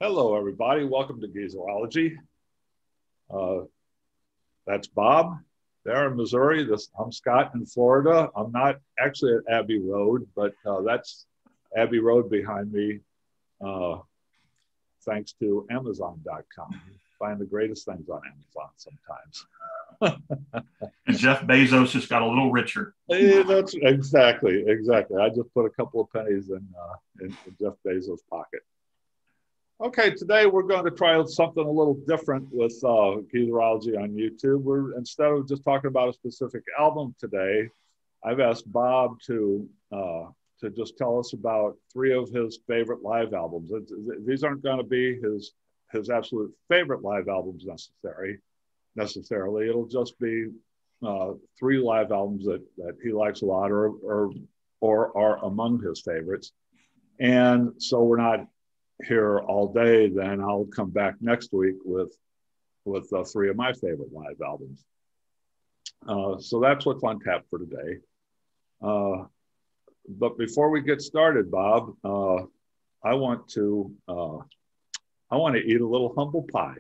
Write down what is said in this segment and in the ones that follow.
Hello, everybody. Welcome to Geezerology. Uh, that's Bob there in Missouri. I'm Scott in Florida. I'm not actually at Abbey Road, but that's Abbey Road behind me, thanks to Amazon.com. Find the greatest things on Amazon sometimes. And Jeff Bezos just got a little richer. That's exactly. I just put a couple of pennies in Jeff Bezos' pocket. Okay, today we're going to try something a little different with Geezerology on YouTube. Instead of just talking about a specific album today, I've asked Bob to just tell us about three of his favorite live albums. These aren't going to be his absolute favorite live albums necessarily. It'll just be three live albums that he likes a lot or are among his favorites. And so we're not here all day. Then I'll come back next week with three of my favorite live albums. So that's what's on tap for today. But before we get started, Bob, I want to eat a little humble pie.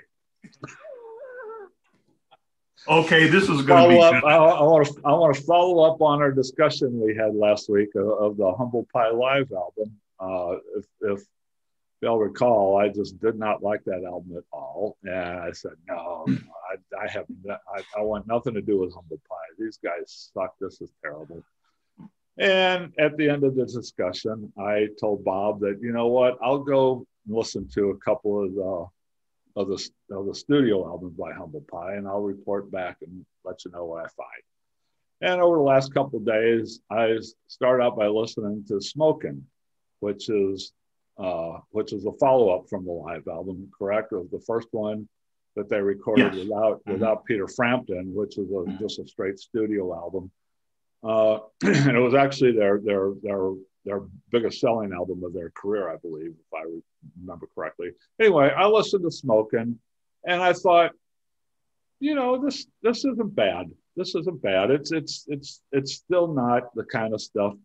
Okay, this is going to be good. I want to follow up on our discussion we had last week of the Humble Pie live album. If you'll recall, I just did not like that album at all, and I said, no, I want nothing to do with Humble Pie. These guys suck. This is terrible. And at the end of the discussion, I told Bob that, you know what, I'll go listen to a couple of the studio albums by Humble Pie, and I'll report back and let you know what I find. And over the last couple of days, I started out by listening to Smokin', which is a follow-up from the live album, correct? It was the first one that they recorded without Peter Frampton, which was just a straight studio album. And it was actually their biggest selling album of their career, I believe, if I remember correctly. Anyway, I listened to Smokin', and I thought, you know, this isn't bad. This isn't bad. It's still not the kind of stuff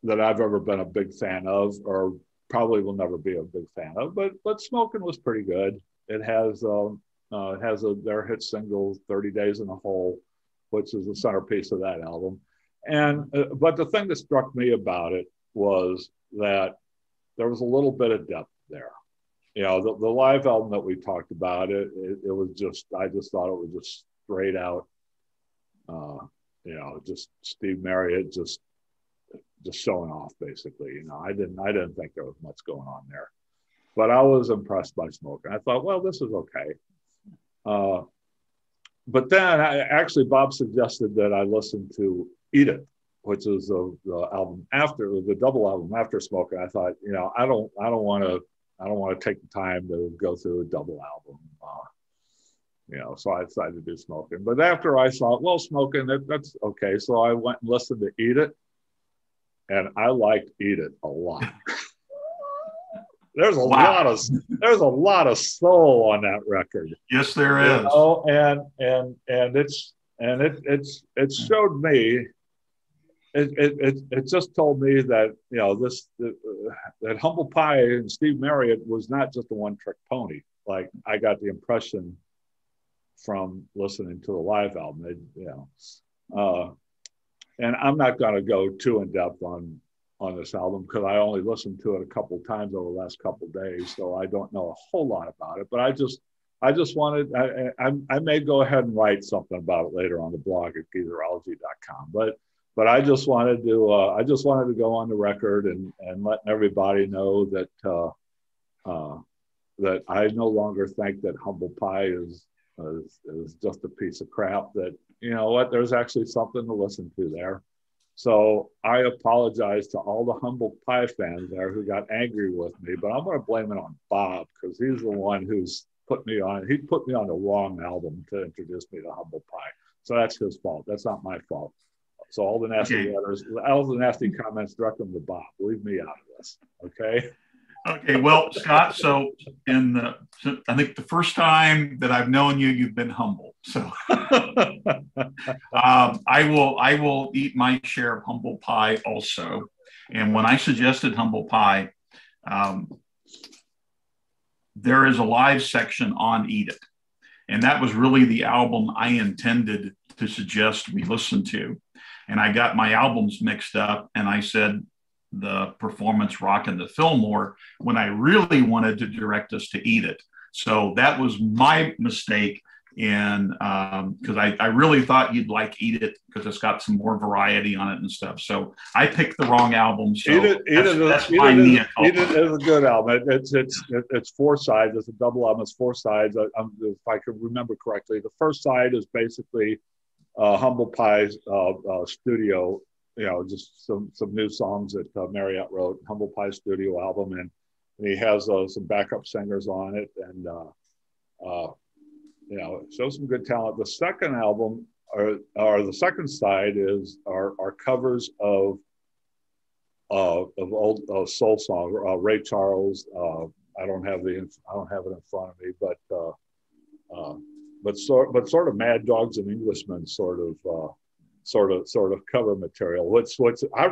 that I've ever been a big fan of, or probably will never be a big fan of. But Smokin' was pretty good. It has their hit single "30 Days in the Hole," which is the centerpiece of that album. And but the thing that struck me about it was that there was a little bit of depth there. You know, the live album that we talked about, it was just, I just thought it was just straight out, just Steve Marriott just showing off, basically. You know, I didn't think there was much going on there, but I was impressed by Smokin'. I thought, well, this is okay. But then Bob suggested that I listen to Eat It, which is the album after, the double album after Smokin'. I thought, you know, I don't want to take the time to go through a double album. So I decided to do Smokin'. But after I thought, well, Smokin', that's okay. So I went and listened to Eat It, and I liked Eat It a lot. There's a lot of soul on that record. Yes, there is. Know? And it showed me. It just told me that, you know, that Humble Pie and Steve Marriott was not just a one-trick pony. Like I got the impression from listening to the live album. And I'm not going to go too in depth on this album because I only listened to it a couple of times over the last couple of days, so I don't know a whole lot about it. But I just wanted, I may go ahead and write something about it later on the blog at Geezerology.com. But I just wanted to go on the record and let everybody know that that I no longer think that Humble Pie is just a piece of crap. That, you know what, there's actually something to listen to there. So I apologize to all the Humble Pie fans there who got angry with me, but I'm going to blame it on Bob because he's the one who's put me on the wrong album to introduce me to Humble Pie. So that's his fault. That's not my fault. So all the nasty letters, all the nasty comments direct them to Bob. Leave me out of this, okay? Okay, well, Scott, so I think the first time that I've known you, you've been humble. So I will eat my share of Humble Pie also. And when I suggested Humble Pie, um, there is a live section on Eat It. And that was really the album I intended to suggest we listen to. And I got my albums mixed up, and I said the performance Rockin' the Fillmore when I really wanted to direct us to Eat It. So that was my mistake. And because I really thought you'd like Eat It because it's got some more variety on it and stuff. So I picked the wrong album. So Eat It is a good album. It's four sides. It's a double album. It's four sides. If I can remember correctly, the first side is basically Humble Pie's studio. Just some new songs that Marriott wrote. Humble Pie studio album, and he has some backup singers on it, and it shows some good talent. The second album, or the second side, are covers of old soul songs. Ray Charles. I don't have it in front of me, but sort of Mad Dogs and Englishmen sort of cover material. Which I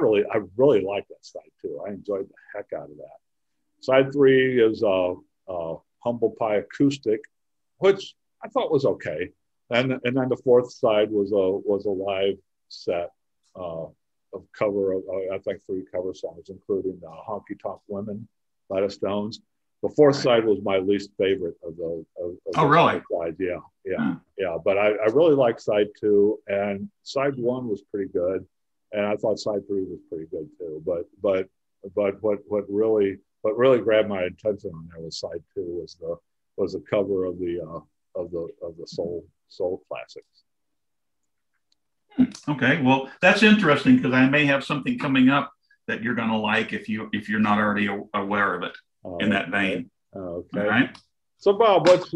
really like that side too. I enjoyed the heck out of that. Side three is Humble Pie acoustic, which I thought was okay, and then the fourth side was a live set of cover of I think 3 cover songs, including "Honky Tonk Women" by the Stones. The fourth side was my least favorite of the. Oh, really? Sides. Yeah. But I really liked side 2, and side 1 was pretty good, and I thought side 3 was pretty good too. But what really grabbed my attention on there was side 2 was a cover of the soul classics. Okay, well, that's interesting because I may have something coming up that you're going to like if you're not already aware of it in that vein. Okay. All right. So Bob, what's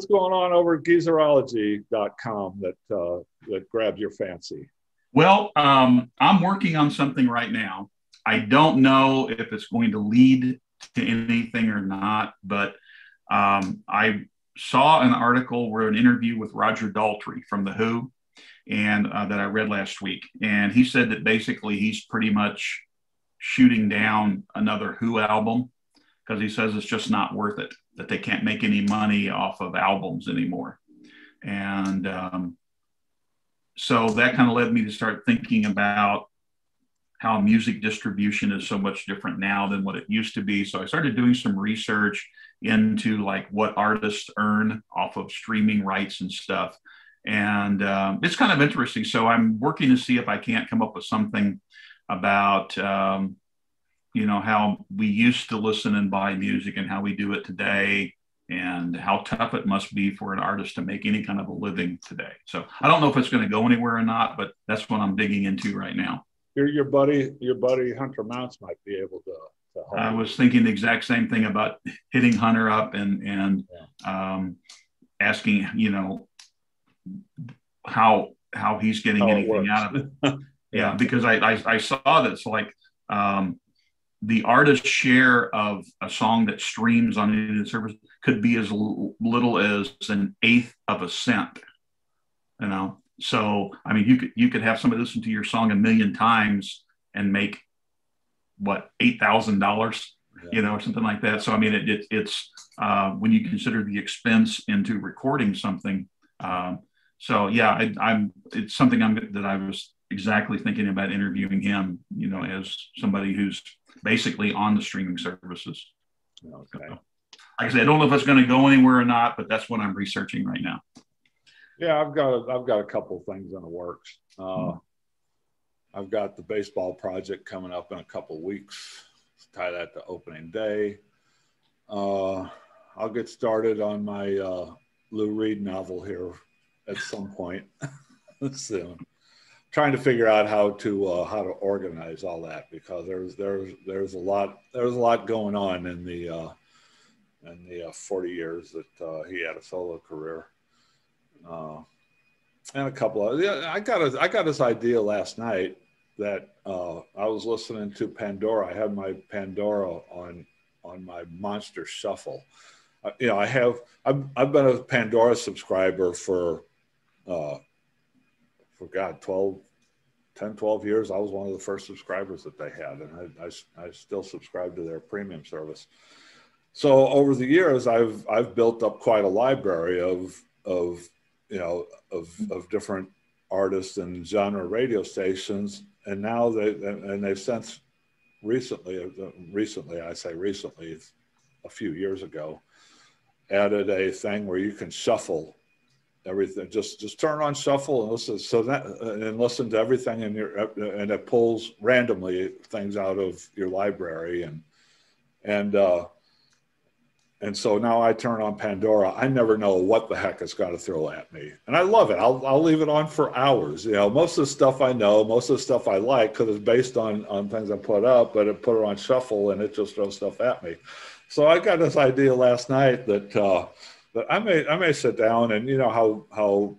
going on over at Geezerology.com that grabs your fancy? Well, I'm working on something right now. I don't know if it's going to lead to anything or not, but I saw an article or an interview with Roger Daltrey from The Who, and that I read last week. And he said that basically he's pretty much shooting down another Who album because he says it's just not worth it, that they can't make any money off of albums anymore. And so that kind of led me to start thinking about how music distribution is so much different now than what it used to be. So I started doing some research into like what artists earn off of streaming rights and stuff. And it's kind of interesting. So I'm working to see if I can't come up with something about, how we used to listen and buy music and how we do it today, and how tough it must be for an artist to make any kind of a living today. So I don't know if it's going to go anywhere or not, but that's what I'm digging into right now. Your buddy Hunter Mounts might be able to help. I was thinking the exact same thing about hitting Hunter up and asking, how he's getting anything out of it. Yeah, because I saw that it's like the artist's share of a song that streams on any service could be as little as 1/8 of a cent. So I mean, you could have somebody listen to your song 1 million times and make what, $8,000, or something like that. So I mean, it's when you consider the expense into recording something. So yeah, it's something that I was exactly thinking about interviewing him, as somebody who's basically on the streaming services. Okay. So, like I said, I don't know if it's going to go anywhere or not, but that's what I'm researching right now. Yeah, I've got a couple of things in the works. I've got the baseball project coming up in a couple of weeks. Let's tie that to opening day. I'll get started on my Lou Reed novel here at some point soon. Trying to figure out how to organize all that, because there's a lot going on in the 40 years that he had a solo career, and a couple of I got this idea last night that I was listening to Pandora. I had my Pandora on my Monster Shuffle. I've been a Pandora subscriber for 12 10, 12 years, I was one of the first subscribers that they had, and I still subscribe to their premium service. So over the years, I've built up quite a library of different artists and genre radio stations, and now they've since recently, I say recently, a few years ago, added a thing where you can shuffle everything. Just turn on shuffle and listen. And listen to everything in your, and it pulls randomly things out of your library, and so now I turn on Pandora. I never know what the heck it's got to throw at me, and I love it. I'll leave it on for hours. Most of the stuff I know, most of the stuff I like, because it's based on things I put up. But I put it on shuffle, and it just throws stuff at me. So I got this idea last night that I may sit down, and how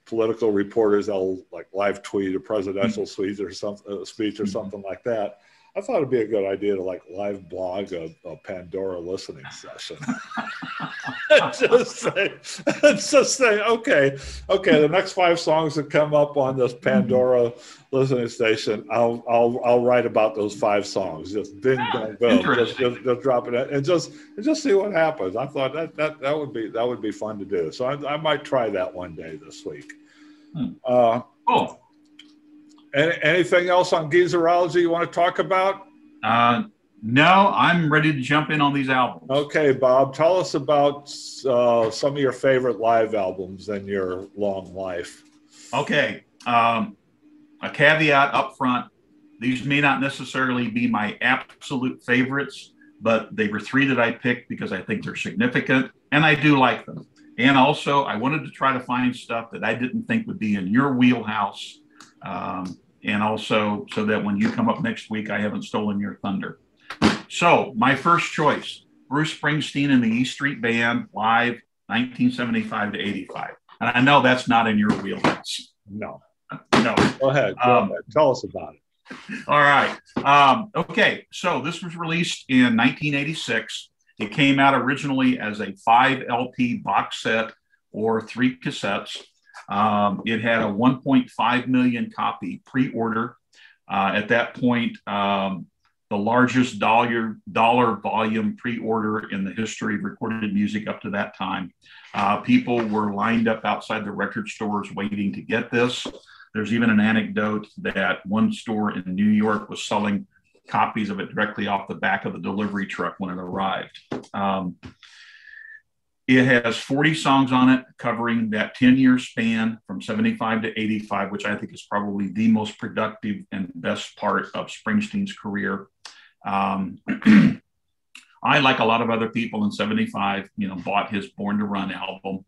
political reporters, they'll like live tweet a presidential speech or something like that. I thought it'd be a good idea to like live blog a Pandora listening session. just say, okay, the next 5 songs that come up on this Pandora listening station, I'll write about those 5 songs. Just bing, bang, boom, just drop it in, and just see what happens. I thought that would be fun to do. So I might try that one day this week. Cool. Anything else on Geezerology you want to talk about? No, I'm ready to jump in on these albums. Okay, Bob, tell us about some of your favorite live albums in your long life. Okay, a caveat up front. These may not necessarily be my absolute favorites, but they were 3 that I picked because I think they're significant, and I do like them. And also, I wanted to try to find stuff that I didn't think would be in your wheelhouse. And also so that when you come up next week, I haven't stolen your thunder. So my first choice, Bruce Springsteen and the E Street Band, live 1975 to 85. And I know that's not in your wheelhouse. No. Go ahead. Tell us about it. All right. Okay. So this was released in 1986. It came out originally as a 5 LP box set or 3 cassettes. It had a 1.5 million copy pre-order. At that point, the largest dollar volume pre-order in the history of recorded music up to that time. People were lined up outside the record stores waiting to get this. There's even an anecdote that one store in New York was selling copies of it directly off the back of the delivery truck when it arrived. It has 40 songs on it, covering that 10-year span from 75 to 85, which I think is probably the most productive and best part of Springsteen's career. I, like a lot of other people in 75, bought his Born to Run album,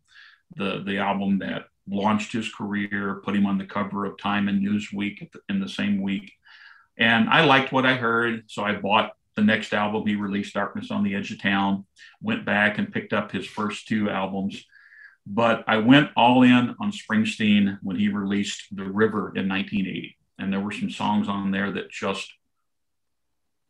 the album that launched his career, put him on the cover of Time and Newsweek in the same week. And I liked what I heard, so I bought the next album he released, Darkness on the Edge of Town, went back and picked up his first 2 albums. But I went all in on Springsteen when he released The River in 1980. And there were some songs on there that just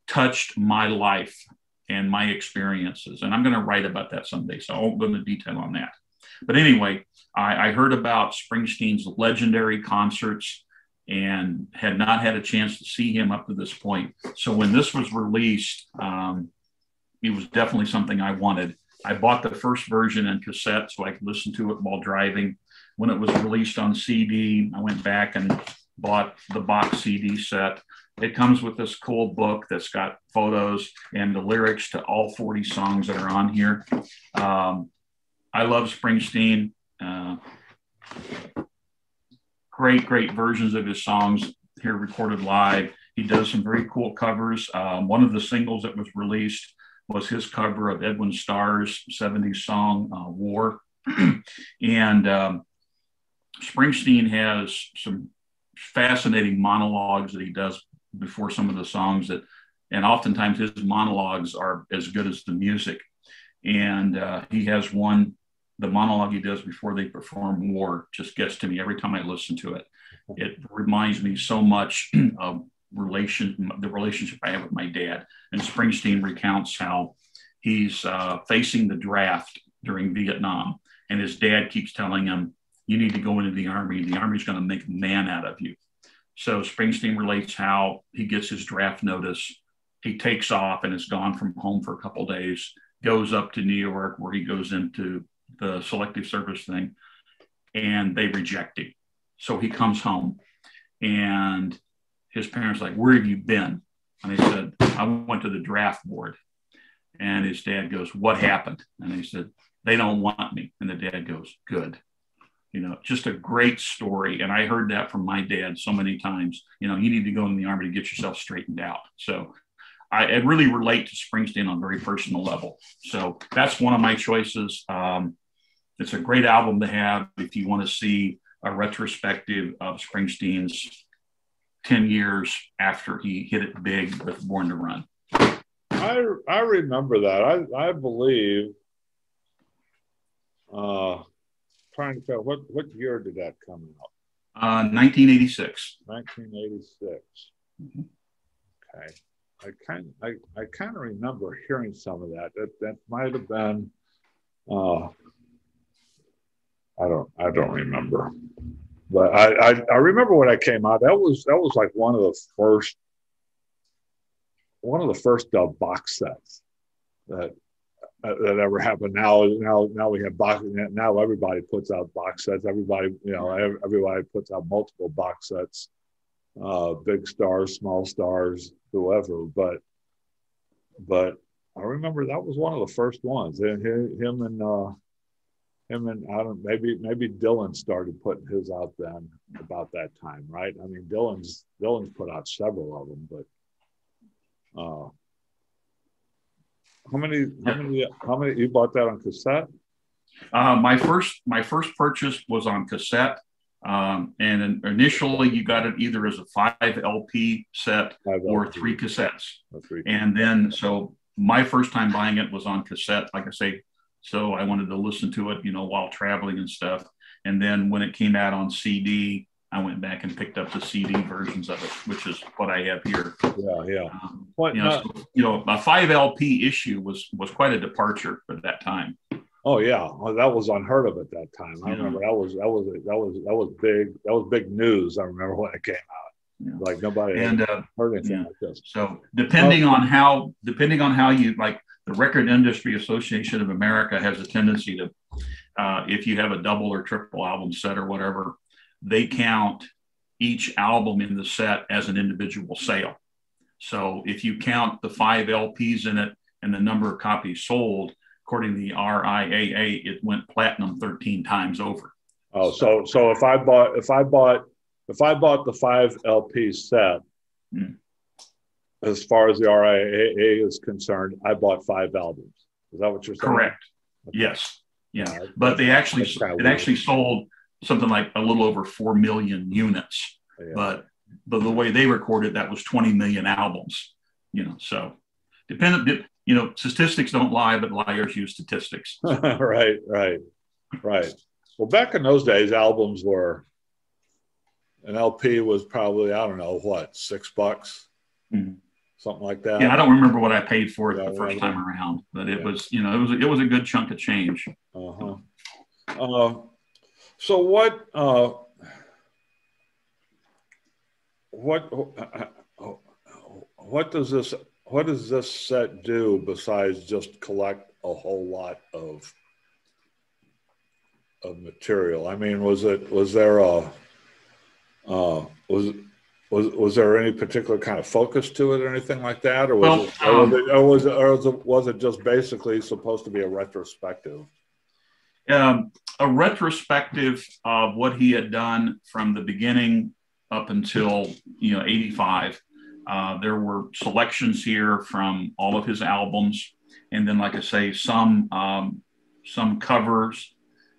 touched my life and my experiences. And I'm going to write about that someday, so I won't go into detail on that. But anyway, I heard about Springsteen's legendary concerts and had not had a chance to see him up to this point. So when this was released, it was definitely something I wanted. I bought the first version in cassette so I could listen to it while driving. When it was released on CD, I went back and bought the box CD set. It comes with this cool book that's got photos and the lyrics to all 40 songs that are on here. I love Springsteen. Great versions of his songs here recorded live. He does some very cool covers. One of the singles that was released was his cover of Edwin Starr's 70s song, War. And Springsteen has some fascinating monologues that he does before some of the songs and oftentimes his monologues are as good as the music. And he has one, the monologue he does before they perform War just gets to me every time I listen to it. It reminds me so much of the relationship I have with my dad. And Springsteen recounts how he's facing the draft during Vietnam. And his dad keeps telling him, you need to go into the Army. The Army's going to make a man out of you. So Springsteen relates how he gets his draft notice. He takes off and is gone from home for a couple of days, goes up to New York where he goes into the selective service thing, and they reject him. So he comes home, and his parents are like, where have you been? And he said, I went to the draft board. And his dad goes, what happened? And he said, they don't want me. And the dad goes, good. You know, just a great story. And I heard that from my dad so many times. You know, you need to go in the Army to get yourself straightened out. So I really relate to Springsteen on a very personal level. So that's one of my choices. It's a great album to have if you want to see a retrospective of Springsteen's 10 years after he hit it big with Born to Run. I remember that. I believe, trying to figure what year did that come out? 1986. 1986. Mm-hmm. Okay. I kind of remember hearing some of that. That might have been, I don't remember, but I remember when I came out. That was like one of the first box sets that ever happened. Now we have box. Now everybody puts out box sets. Everybody puts out multiple box sets. Big stars, small stars, whoever. But I remember that was one of the first ones. And him and I don't, maybe Dylan started putting his out then about that time, right? I mean, Dylan's put out several of them, but how many you bought that on cassette? My first purchase was on cassette. And initially you got it either as a 5 LP set or 3 cassettes. And then, so my first time buying it was on cassette, like I say, so I wanted to listen to it, you know, while traveling and stuff. And then when it came out on CD, I went back and picked up the CD versions of it, which is what I have here. Yeah. A 5 LP issue was quite a departure for that time. Oh yeah, well, that was unheard of at that time. I remember that was big. That was big news. I remember when it came out. Yeah. Like nobody had heard anything like this. So depending on how you like, the Record Industry Association of America has a tendency to, if you have a double or triple album set or whatever, they count each album in the set as an individual sale. So if you count the 5 LPs in it and the number of copies sold, according to the RIAA, it went platinum 13 times over. Oh, so if I bought the 5 LP set, as far as the RIAA is concerned, I bought 5 albums. Is that what you're saying? Correct. Okay. Yes. Yeah. But it actually sold something like a little over 4 million units. Yeah. But the way they recorded that was 20 million albums. You know, so dependent. You know, statistics don't lie, but liars use statistics. Right. Well, back in those days, albums were, an LP was probably, I don't know, what, $6, something like that. Yeah, I don't remember what I paid for it the first time around, but it was, you know, it was a good chunk of change. So what does this set do besides just collect a whole lot of material? I mean, was there any particular kind of focus to it or anything like that, or was it just basically supposed to be a retrospective? A retrospective of what he had done from the beginning up until 85. There were selections here from all of his albums, and then, like I say, some covers.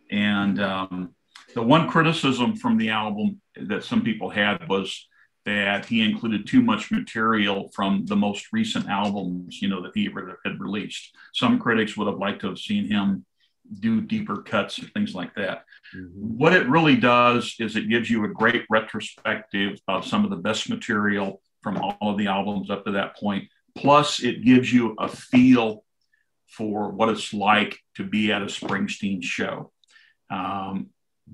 And the one criticism from the album that some people had was that he included too much material from the most recent albums, that he had released. Some critics would have liked to have seen him do deeper cuts and things like that. Mm-hmm. What it really does is it gives you a great retrospective of some of the best material from all of the albums up to that point. Plus, it gives you a feel for what it's like to be at a Springsteen show.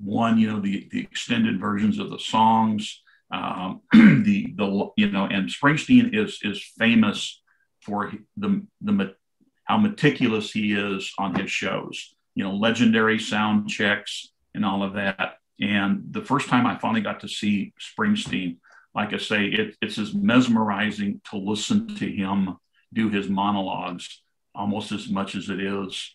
one, the extended versions of the songs, and Springsteen is famous for how meticulous he is on his shows, legendary sound checks and all of that. And the first time I finally got to see Springsteen, like I say, it's as mesmerizing to listen to him do his monologues almost as much as it is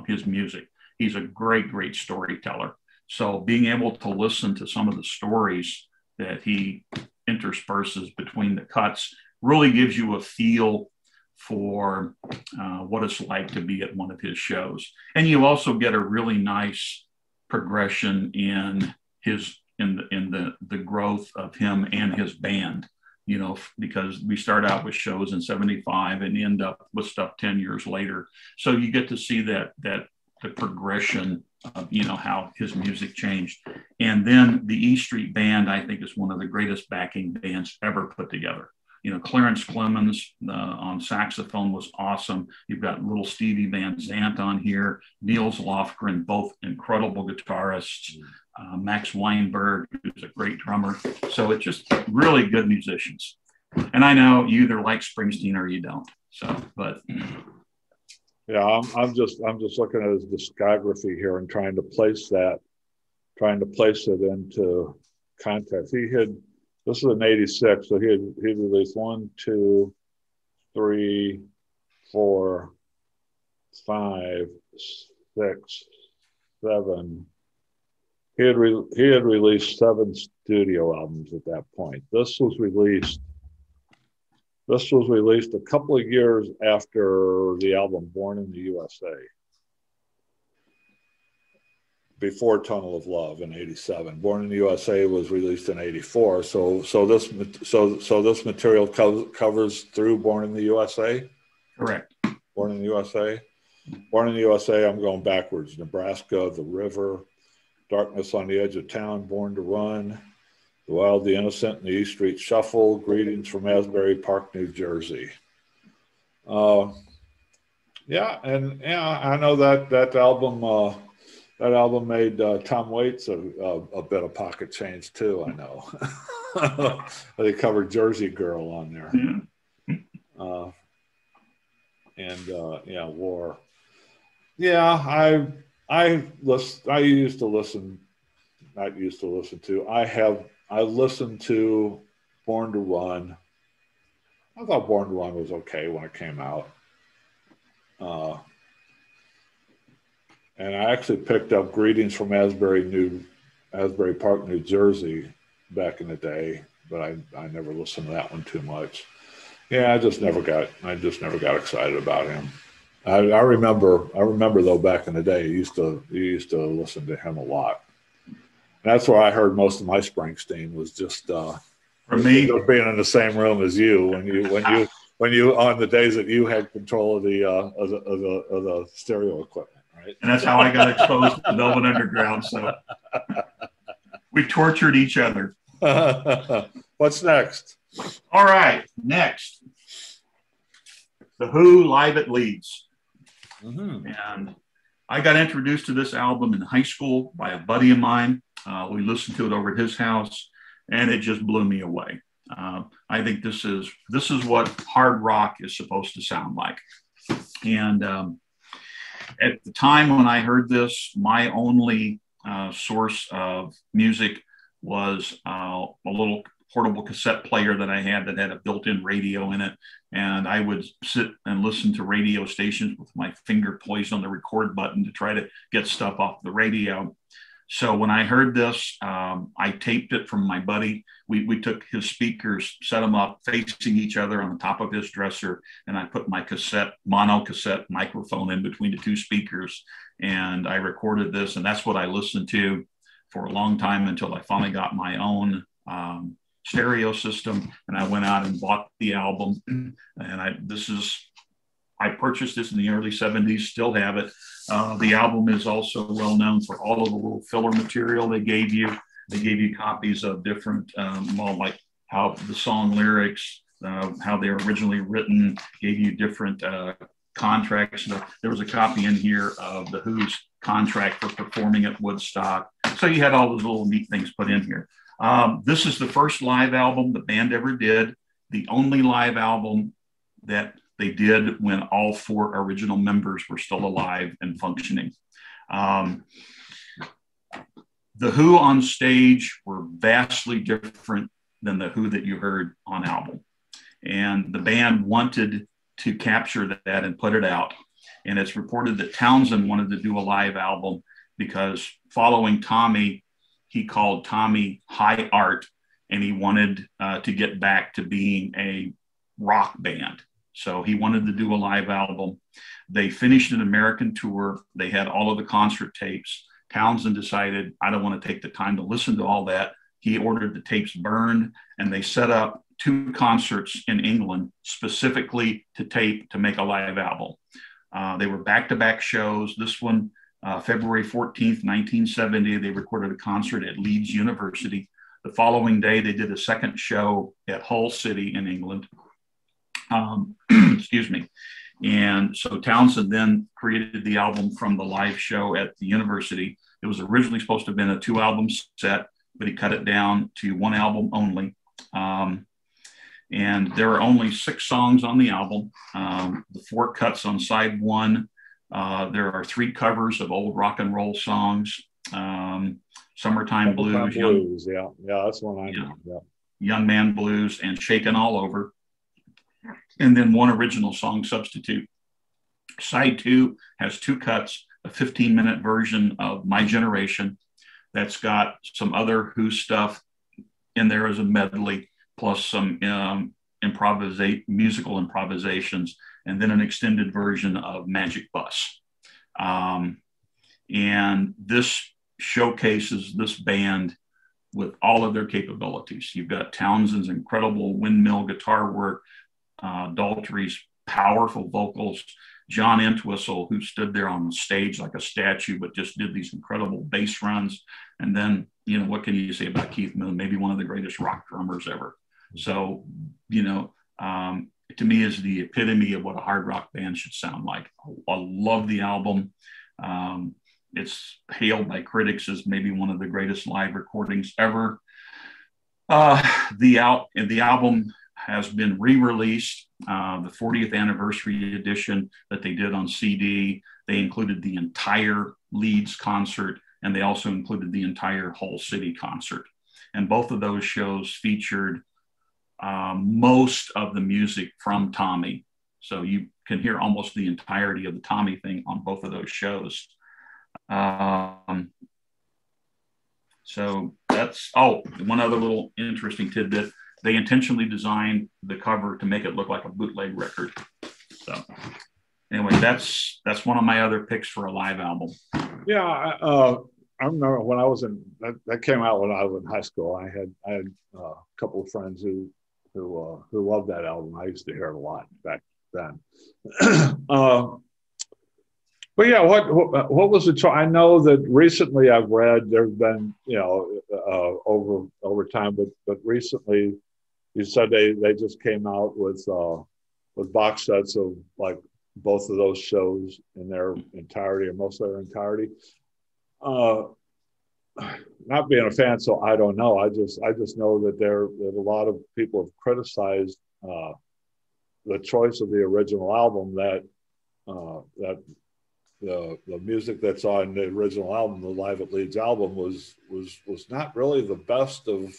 his music. He's a great, great storyteller. So being able to listen to some of the stories that he intersperses between the cuts really gives you a feel for what it's like to be at one of his shows. And you also get a really nice progression in the growth of him and his band, because we start out with shows in 75 and end up with stuff 10 years later. So you get to see that the progression of, how his music changed. And then the E Street Band, I think, is one of the greatest backing bands ever put together. Clarence Clemens on saxophone was awesome. You've got little Stevie Van Zandt on here, Niels Lofgren, both incredible guitarists, Max Weinberg, who's a great drummer. So it's just really good musicians. And I know you either like Springsteen or you don't. So, but yeah, I'm just looking at his discography here and trying to place it into context. This was in '86, so he'd released 1, 2, 3, 4, 5, 6, 7. He had released 7 studio albums at that point. This was released a couple of years after the album Born in the USA, before Tunnel of Love in '87. Born in the USA was released in '84. So this material covers through Born in the USA? Correct. Born in the USA? Born in the USA, I'm going backwards. Nebraska, The River, Darkness on the Edge of Town, Born to Run, The Wild, the Innocent, and the E Street Shuffle, Greetings from Asbury Park, New Jersey. I know that album. That album made Tom Waits a bit of pocket change too. I know. They covered Jersey Girl on there, War. Yeah, I listened to Born to Run. I thought Born to Run was okay when it came out. And I actually picked up Greetings from Asbury Park, New Jersey back in the day, but I never listened to that one too much. Yeah, I just never got excited about him. I remember though, back in the day, you used to listen to him a lot. And that's where I heard most of my Springsteen was just for me being in the same room as you when you on the days that you had control of the stereo equipment. Right? And that's how I got exposed to Velvet Underground. So we tortured each other. What's next? All right, next, The Who live at Leeds. Mm-hmm. And I got introduced to this album in high school by a buddy of mine. We listened to it over at his house, and it just blew me away. I think this is what hard rock is supposed to sound like. And at the time when I heard this, my only source of music was a little portable cassette player that I had that had a built-in radio in it. And I would sit and listen to radio stations with my finger poised on the record button to try to get stuff off the radio. So when I heard this, I taped it from my buddy. We took his speakers, set them up facing each other on the top of his dresser, and I put my mono cassette microphone in between the two speakers, and I recorded this, and that's what I listened to for a long time until I finally got my own stereo system, and I went out and bought the album. And I purchased this in the early 70s, still have it. The album is also well known for all of the little filler material they gave you. They gave you copies of different, like how the song lyrics, how they were originally written, gave you different contracts. There was a copy in here of The Who's contract for performing at Woodstock. So you had all those little neat things put in here. This is the first live album the band ever did, the only live album that they did when all 4 original members were still alive and functioning. The Who on stage were vastly different than the Who that you heard on album. And the band wanted to capture that and put it out. And it's reported that Townsend wanted to do a live album because following Tommy, he called Tommy high art, and he wanted to get back to being a rock band. So he wanted to do a live album. They finished an American tour. They had all of the concert tapes. Townsend decided, I don't want to take the time to listen to all that. He ordered the tapes burned, and they set up 2 concerts in England specifically to tape to make a live album. They were back-to-back shows. This one, February 14th, 1970, they recorded a concert at Leeds University. The following day, they did a second show at Hull City in England. Excuse me. And so Townsend then created the album from the live show at the university. It was originally supposed to have been a 2-album set, but he cut it down to 1 album only. And there are only 6 songs on the album. The 4 cuts on side 1. There are 3 covers of old rock and roll songs. Summertime Blues. Yeah, that's one I know. Yeah. Young Man Blues and Shakin' All Over. And then 1 original song substitute. Side 2 has 2 cuts, a 15-minute version of My Generation that's got some other Who stuff in there as a medley, plus some musical improvisations, and then an extended version of Magic Bus. And this showcases this band with all of their capabilities. You've got Townsend's incredible windmill guitar work, Daltrey's powerful vocals, John Entwistle, who stood there on the stage like a statue, but just did these incredible bass runs. And then, what can you say about Keith Moon? Maybe one of the greatest rock drummers ever. So, to me is the epitome of what a hard rock band should sound like. I love the album. It's hailed by critics as maybe one of the greatest live recordings ever. The album has been re-released, the 40th anniversary edition that they did on CD. They included the entire Leeds concert, and they also included the entire Hull City concert. And both of those shows featured most of the music from Tommy. So you can hear almost the entirety of the Tommy thing on both of those shows. So that's, one other little interesting tidbit. They intentionally designed the cover to make it look like a bootleg record. So anyway, that's one of my other picks for a live album. Yeah, I remember when I was that came out when I was in high school. I had a couple of friends who loved that album. I used to hear it a lot back then. But yeah, what was the choice? I know that recently I've read there's been over time, but recently you said they just came out with box sets of like both of those shows in their entirety or most of their entirety. Not being a fan, so I don't know. I just know that that a lot of people have criticized the choice of the original album, that the music that's on the original album, the Live at Leeds album, was not really the best of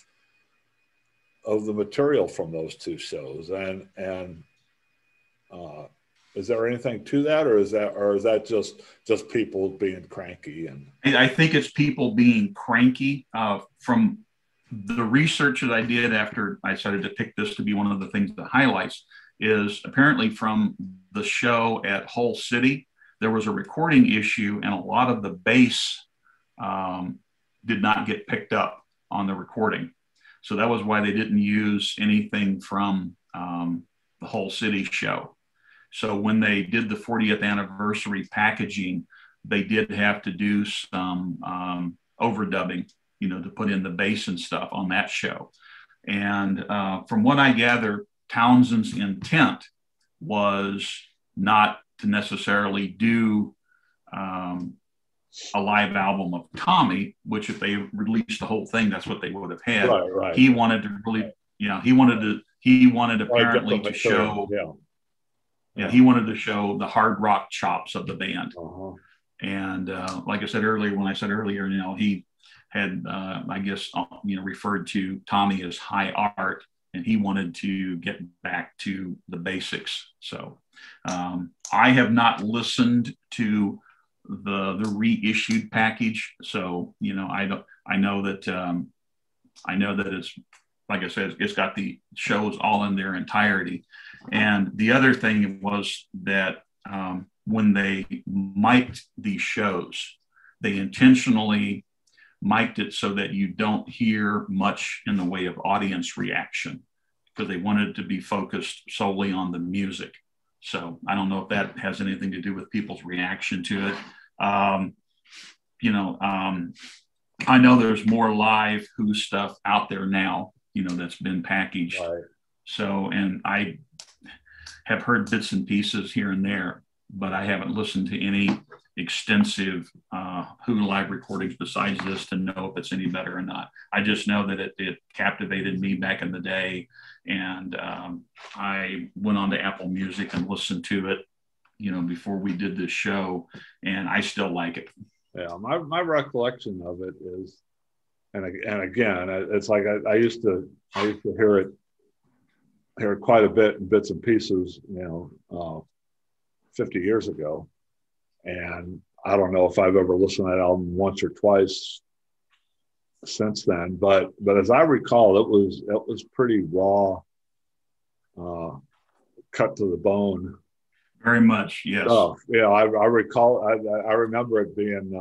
the material from those 2 shows. And is there anything to that, or is that just people being cranky? And I think it's people being cranky. From the research that I did after I decided to pick this to be one of the things that highlights, is apparently from the show at Hull City, there was a recording issue, and a lot of the bass did not get picked up on the recording. So that was why they didn't use anything from the Hull City show. So when they did the 40th anniversary packaging, they did have to do some overdubbing, to put in the bass and stuff on that show. And from what I gather, Townsend's intent was not to necessarily do a live album of Tommy, which if they released the whole thing, that's what they would have had. Right. He wanted to really, he wanted apparently to show, he wanted to show the hard rock chops of the band. Uh-huh. And like I said earlier, he had, I guess, referred to Tommy as high art, and he wanted to get back to the basics. So I have not listened to the reissued package. So, I know that it's, like I said, it's got the shows all in their entirety. And the other thing was that when they mic'd these shows, they intentionally mic'd it so that you don't hear much in the way of audience reaction, because they wanted to be focused solely on the music. So I don't know if that has anything to do with people's reaction to it. I know there's more live Who stuff out there now, that's been packaged. Right. So, and I have heard bits and pieces here and there, but I haven't listened to any extensive Who live recordings besides this to know if it's any better or not. I just know that it captivated me back in the day, and I went on to Apple Music and listened to it, before we did this show, and I still like it. Yeah, my recollection of it is, and again, it's like I used to hear it quite a bit in bits and pieces, 50 years ago. And I don't know if I've ever listened to that album once or twice since then, but as I recall, it was pretty raw, cut to the bone. Very much, yes. Stuff. Yeah, I recall. I remember it being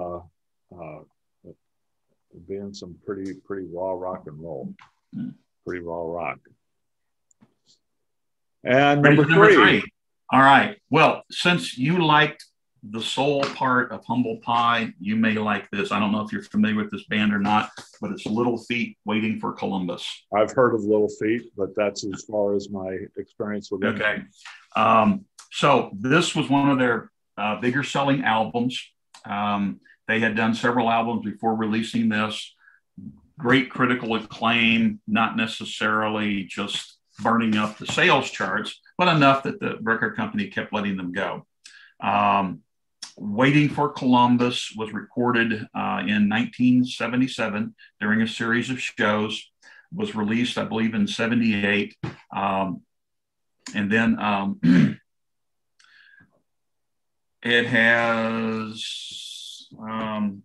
some pretty raw rock and roll, pretty raw rock. And number three. All right. Well, since you liked the soul part of Humble Pie, you may like this. I don't know if you're familiar with this band or not, but it's Little Feat, Waiting for Columbus. I've heard of Little Feat, but that's as far as my experience with them. Okay. So this was one of their bigger selling albums. They had done several albums before releasing this. Great critical acclaim, not necessarily just burning up the sales charts, but enough that the record company kept letting them go. Waiting for Columbus was recorded in 1977 during a series of shows, was released, I believe, in 78. And then it has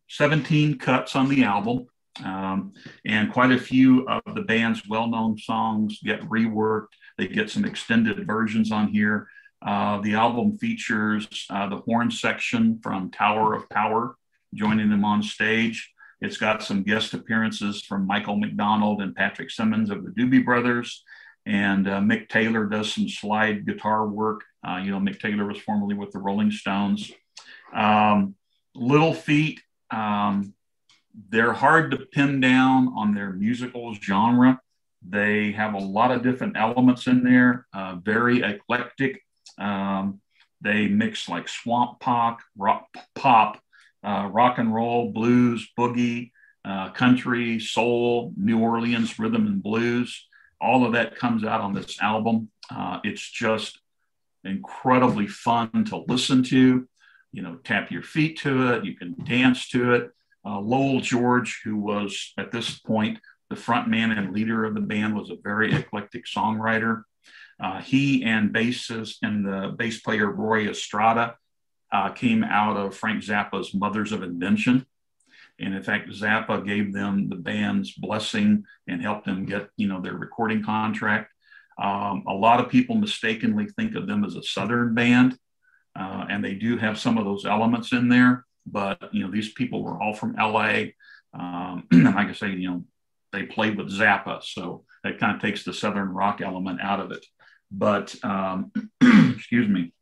17 cuts on the album, and quite a few of the band's well-known songs get reworked. They get some extended versions on here. The album features the horn section from Tower of Power joining them on stage. It's got some guest appearances from Michael McDonald and Patrick Simmons of the Doobie Brothers. And Mick Taylor does some slide guitar work. Mick Taylor was formerly with the Rolling Stones. Little Feat, they're hard to pin down on their musical genre. They have a lot of different elements in there, very eclectic. They mix like swamp pop, rock and roll, blues, boogie, country, soul, New Orleans rhythm and blues. All of that comes out on this album. It's just incredibly fun to listen to. Tap your feet to it. You can dance to it. Lowell George, who was at this point the front man and leader of the band, was a very eclectic songwriter. He and the bass player Roy Estrada came out of Frank Zappa's Mothers of Invention. And in fact, Zappa gave them the band's blessing and helped them get, their recording contract. A lot of people mistakenly think of them as a Southern band, and they do have some of those elements in there. But, these people were all from LA. And like I say, they played with Zappa. So that kind of takes the Southern rock element out of it. But, excuse me,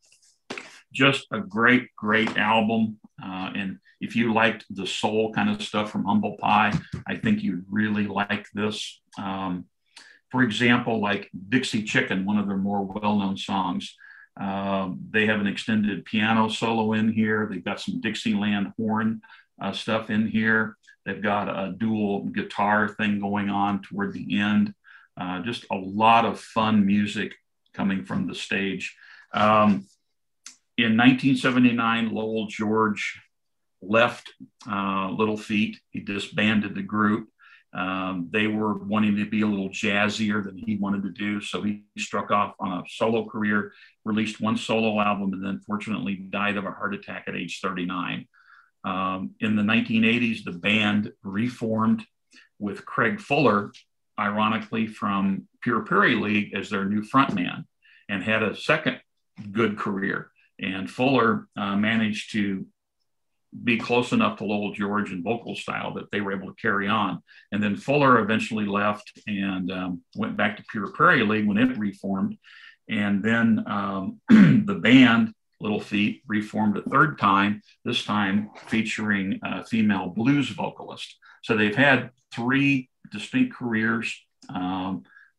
just a great, great album. And if you liked the soul kind of stuff from Humble Pie, I think you'd really like this. For example, like Dixie Chicken, one of their more well-known songs. They have an extended piano solo in here. They've got some Dixieland horn stuff in here. They've got a dual guitar thing going on toward the end. Just a lot of fun music coming from the stage. In 1979, Lowell George left Little Feat. He disbanded the group. They were wanting to be a little jazzier than he wanted to do. So he struck off on a solo career, released one solo album, and then fortunately died of a heart attack at age 39. In the 1980s, the band reformed with Craig Fuller, ironically from Pure Prairie League, as their new frontman, and had a second good career. And Fuller managed to be close enough to Lowell George in vocal style that they were able to carry on. And then Fuller eventually left and went back to Pure Prairie League when it reformed. And then the band, Little Feat, reformed a third time, this time featuring a female blues vocalist. So they've had three distinct careers.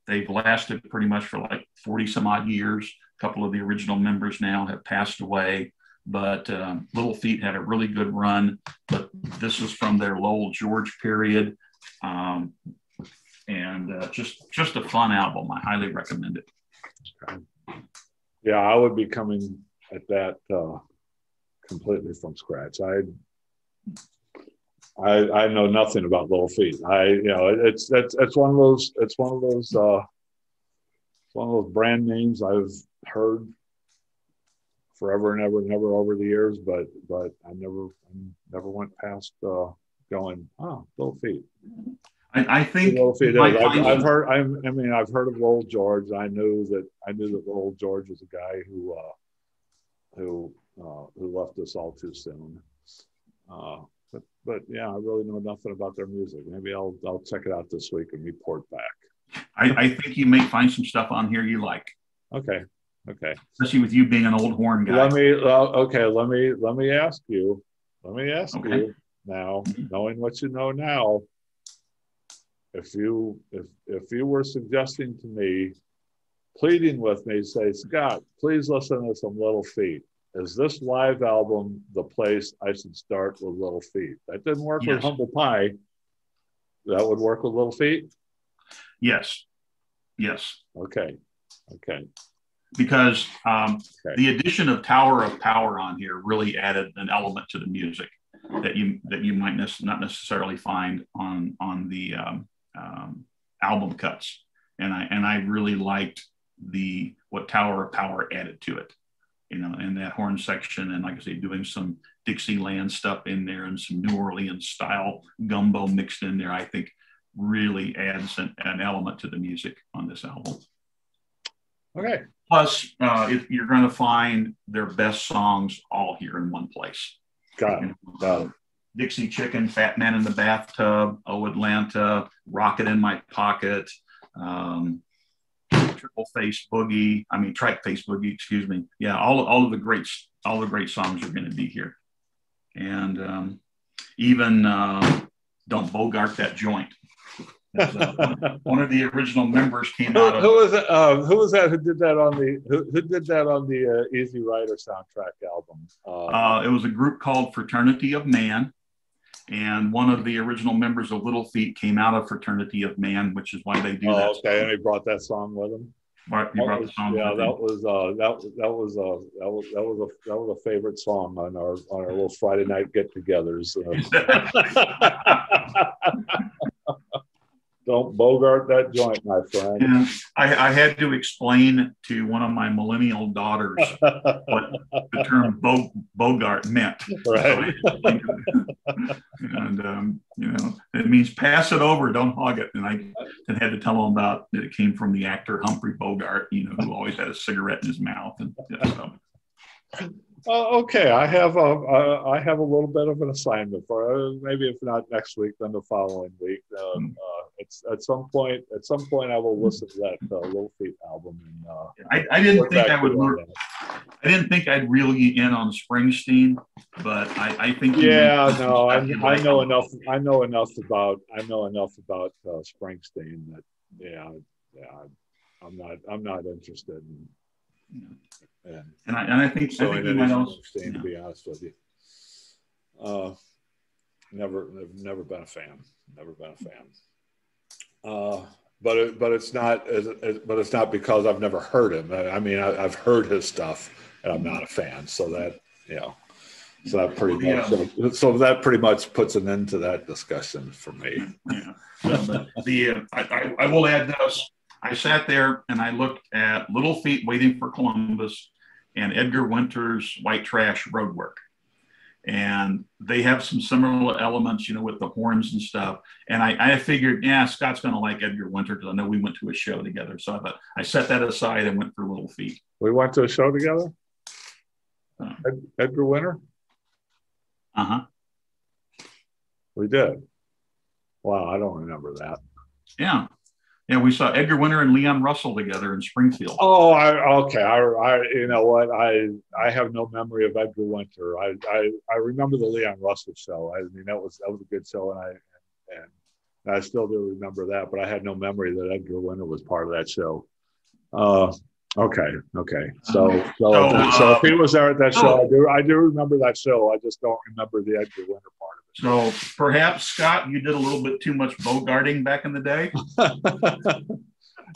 They've lasted pretty much for like 40 some odd years. A couple of the original members now have passed away, but Little Feat had a really good run. But this is from their Lowell George period, and just a fun album. I highly recommend it. Okay. Yeah, I would be coming at that completely from scratch. I know nothing about Little Feat. It's one of those brand names I've heard forever and ever and ever over the years, but I never went past going, oh, Little Feat. I think Little Feat is. I've heard of Lowell George. I knew that Lowell George was a guy who left us all too soon. But yeah, I really know nothing about their music. Maybe I'll check it out this week and report back. I think you may find some stuff on here you like. Okay. Especially with you being an old horn guy. Let me ask you now, knowing what you know now, if you were suggesting to me, pleading with me, say, Scott, please listen to some Little Feat. Is this live album the place I should start with Little Feat? That didn't work with Humble Pie. That would work with Little Feat? Yes. Okay. Because the addition of Tower of Power on here really added an element to the music that you might not necessarily find on the album cuts, and I really liked what Tower of Power added to it, in that horn section, and like I say, doing some Dixieland stuff in there and some New Orleans style gumbo mixed in there, I think really adds an element to the music on this album. Okay. Plus, you're going to find their best songs all here in one place. Got it. Dixie Chicken, Fat Man in the Bathtub, Oh Atlanta, Rocket in My Pocket, Triple Face Boogie. Tripe Face Boogie. Excuse me. Yeah, all the great songs are going to be here, and even Don't Bogart That Joint. One of the original members came out of. Who was that? Who did that on the Easy Rider soundtrack album? It was a group called Fraternity of Man, and one of the original members of Little Feat came out of Fraternity of Man, which is why they do that. Okay, song. And he brought that song with him. He brought the song. Yeah, that was a favorite song on our little Friday night get-togethers. Don't Bogart that joint, my friend. Yeah, I had to explain to one of my millennial daughters what the term Bogart meant. Right. And, it means pass it over, don't hog it. And I had to tell them about that it came from the actor Humphrey Bogart, who always had a cigarette in his mouth. And so. Okay, I have a little bit of an assignment for maybe if not next week, then the following week. It's at some point I will listen to that Little Feat album. And I didn't think I would. I didn't think I'd reel you in on Springsteen, but I think. Yeah, no, I know enough. I know enough about Springsteen that I'm not interested in. And I think Springsteen, to be honest with you. never been a fan. Never been a fan. But it's not because I've never heard him. I mean, I've heard his stuff, and I'm not a fan. So that so that pretty much puts an end to that discussion for me. Yeah. So I will add this. I sat there and I looked at Little Feat Waiting for Columbus and Edgar Winter's White Trash Roadwork. And they have some similar elements, with the horns and stuff. And I figured, Scott's going to like Edgar Winter because I know we went to a show together. So I set that aside and went for Little Feat. We went to a show together? Edgar Winter? Uh-huh. We did. Wow, I don't remember that. Yeah. Yeah, we saw Edgar Winter and Leon Russell together in Springfield. Oh, okay. You know what? I have no memory of Edgar Winter. I remember the Leon Russell show. I mean, that was a good show, and I still do remember that. But I had no memory that Edgar Winter was part of that show. Okay. So if he was there at that show, I do remember that show. I just don't remember the Edgar Winter part of it. So perhaps, Scott, you did a little bit too much bogarting back in the day.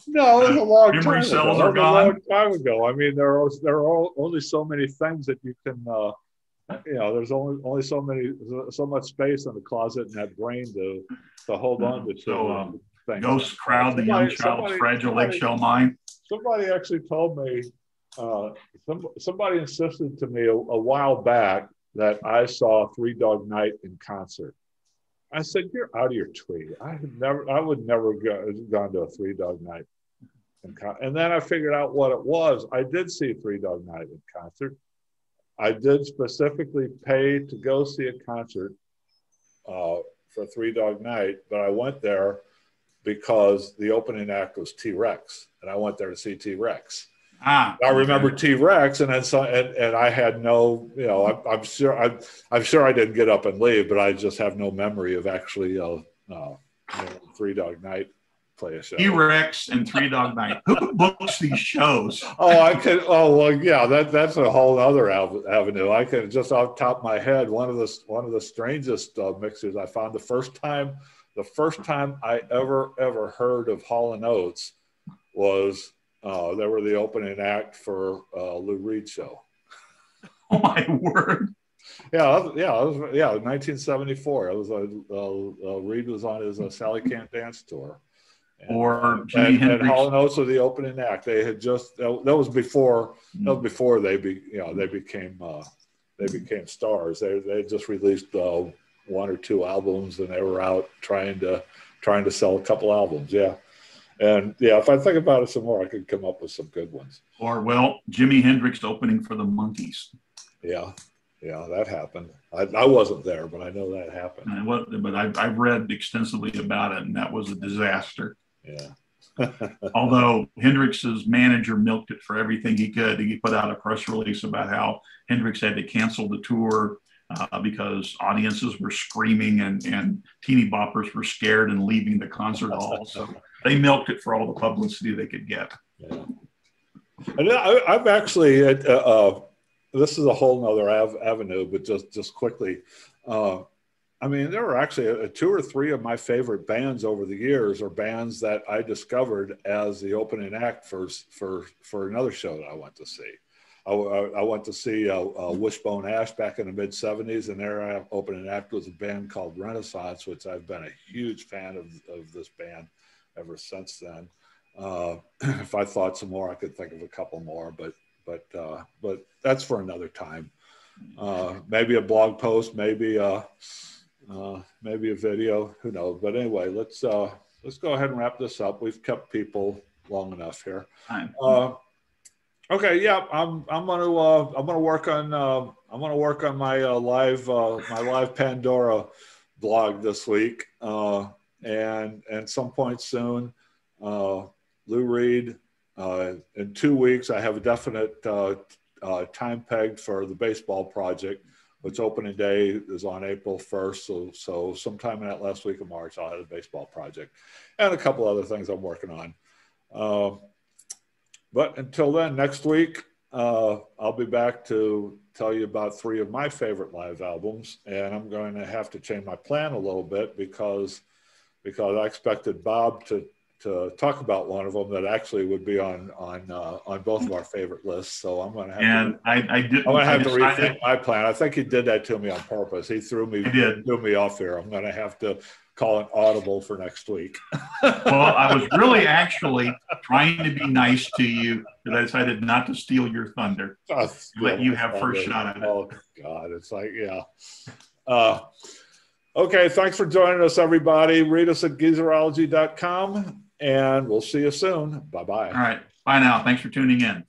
No, it was a long Memory time cells ago. are gone. A long time ago. I mean, there are only so many things that you can. There's only so much space in the closet in that brain to hold on to. So, ghost crowd, the young child's fragile eggshell mind. Somebody actually told me. Somebody insisted to me a while back that I saw Three Dog Night in concert. I said, "You're out of your tree. I would never gone to a Three Dog Night." And then I figured out what it was. I did see Three Dog Night in concert. I did specifically pay to go see a concert for Three Dog Night, but I went there because the opening act was T-Rex, and I went there to see T-Rex. I remember T-Rex, and I had no, I'm sure I didn't get up and leave, but I just have no memory of actually Three Dog Night play a show. T-Rex and Three Dog Night. Who books these shows? That's a whole other avenue. I can just off the top of my head, one of the strangest mixes I found the first time I ever heard of Hall & Oates was. They were the opening act for Lou Reed show. Oh my word! Yeah, 1974. It was Reed was on his Sally Can't Dance tour, and Hall & Oates was the opening act. They had just that was before they became stars. They had just released one or two albums, and they were out trying to sell a couple albums. Yeah. And if I think about it some more, I could come up with some good ones. Or, Jimi Hendrix opening for the Monkees. Yeah, that happened. I wasn't there, but I know that happened. But I've read extensively about it, and that was a disaster. Yeah. Although Hendrix's manager milked it for everything he could. He put out a press release about how Hendrix had to cancel the tour because audiences were screaming and teeny boppers were scared and leaving the concert hall. So they milked it for all the publicity they could get. Yeah. And I've actually, this is a whole nother avenue, but just quickly, I mean, there were actually two or three of my favorite bands over the years are bands that I discovered as the opening act for another show that I went to see. I went to see Wishbone Ash back in the mid-'70s, and their opening act was a band called Renaissance, which I've been a huge fan of this band ever since then. If I thought some more, I could think of a couple more, but that's for another time. Maybe a blog post, maybe a video, who knows? But anyway, let's go ahead and wrap this up. We've kept people long enough here. Okay, yeah, I'm gonna work on my live Pandora blog this week, and some point soon, Lou Reed. In 2 weeks, I have a definite time pegged for the baseball project, which opening day is on April 1st. So sometime in that last week of March, I'll have a baseball project and a couple other things I'm working on. But until then, next week, I'll be back to tell you about 3 of my favorite live albums, and I'm going to have to change my plan a little bit because I expected Bob to talk about one of them that actually would be on both of our favorite lists. So I'm going to have to rethink my plan. I think he did that to me on purpose. He threw me off here. I'm going to have to call an audible for next week. Well, I was really actually trying to be nice to you because I decided not to steal your thunder. Let you have first shot at it. Oh God, it's like, yeah. Okay, thanks for joining us, everybody. Read us at geezerology.com, and we'll see you soon. Bye-bye. All right. Bye now. Thanks for tuning in.